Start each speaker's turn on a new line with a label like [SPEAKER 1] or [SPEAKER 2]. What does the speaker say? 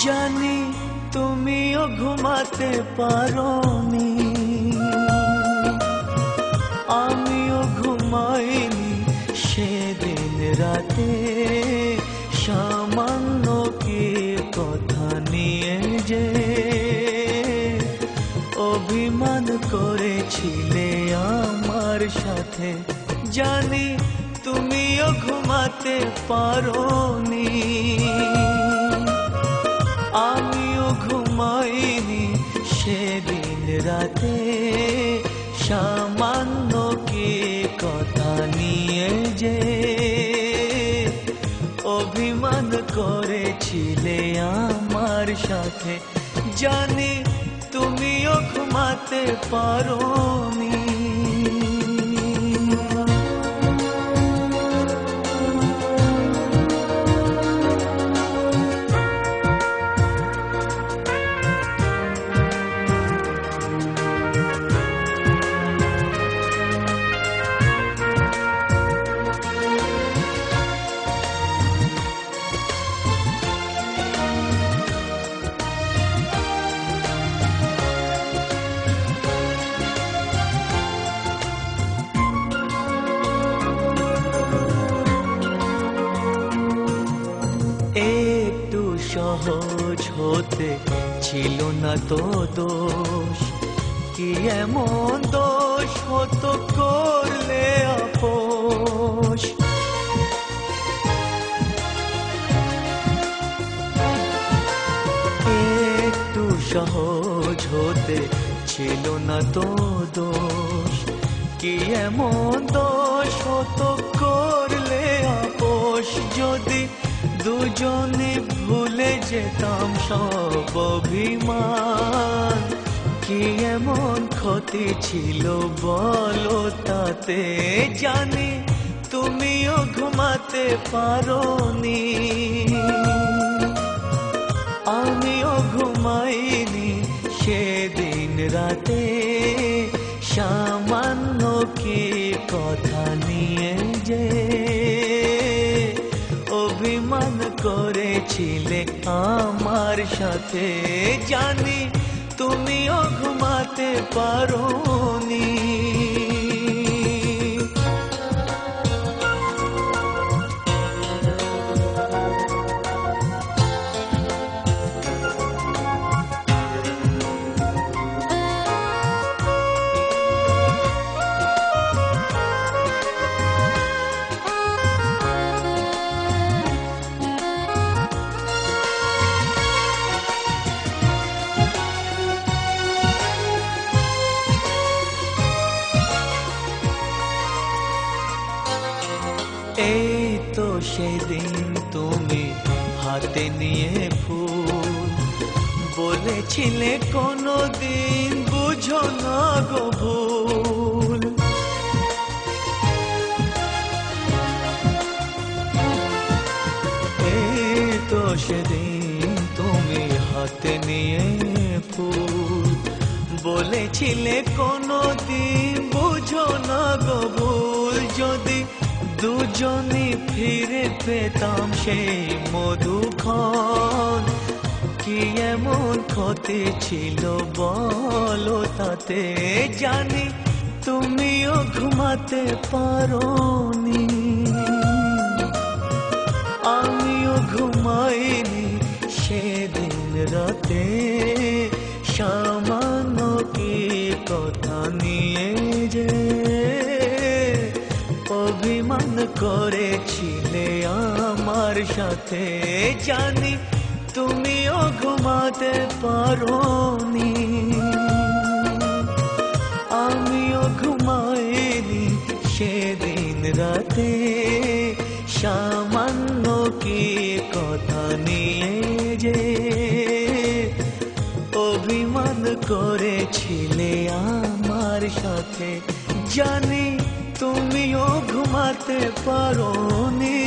[SPEAKER 1] জানি তুমিও ঘুমাতে পারোনি, আমিও ঘুমাইনি সেদিন রাতে। সামান্য কি কথা নিয়ে যে অভিমান করেছিলে আমার সাথে। জানি তুমিও ঘুমাতে পারোনি, আমিও ঘুমাইনি সেদিন রাতে। সামান্য কি কথা নিয়ে যে অভিমান করেছিলে আমার সাথে। জানি তুমিও ঘুমাতে পারোনি। একটু সহজ হতে ছিল না তো দোষ, কি এমন দোষ হতো করলে আপোষ। একটু সহজ হতে ছিল না তো দোষ, কি এমন দোষ হতো করলে আপোষ। যদি দুজনে ভুলে যেতাম সব অভিমান, কি এমন ক্ষতি ছিল বলো তাতে। জানি তুমিও ঘুমাতে পারোনি, আমিও ঘুমাইনি সেদিন রাতে। সামান্য কি কথা নিয়ে যে অভিমান করেছিলে আমার সাথে। জানি তুমিও ঘুমাতে পারোনি। এই তো সেদিন তুমি হাতে নিয়ে ফুল, বলেছিলে কোনোদিন বুঝো না গো ভুল। এই তো সেদিন তুমি হাতে নিয়ে ফুল, বলেছিলে কোনোদিন বুঝো না গো ভুল। যদি দুজনে ফিরে পেতাম সেই মধুক্ষণ, কি এমন ক্ষতি ছিল বলো তাতে। জানি তুমিও ঘুমাতে পারোনি, আমিও ঘুমাইনি সেদিন রাতে। সামান্য কি কথা নিয়ে যে অভিমান করেছিলে আমার সাথে। জানি তুমিও ঘুমাতে পারোনি, আমিও ঘুমাইনি সেদিন রাতে। সামান্য কি কথা নিয়ে যে অভিমান করেছিলে আমার সাথে। জানি তুমিও ঘুমাতে পারোনি,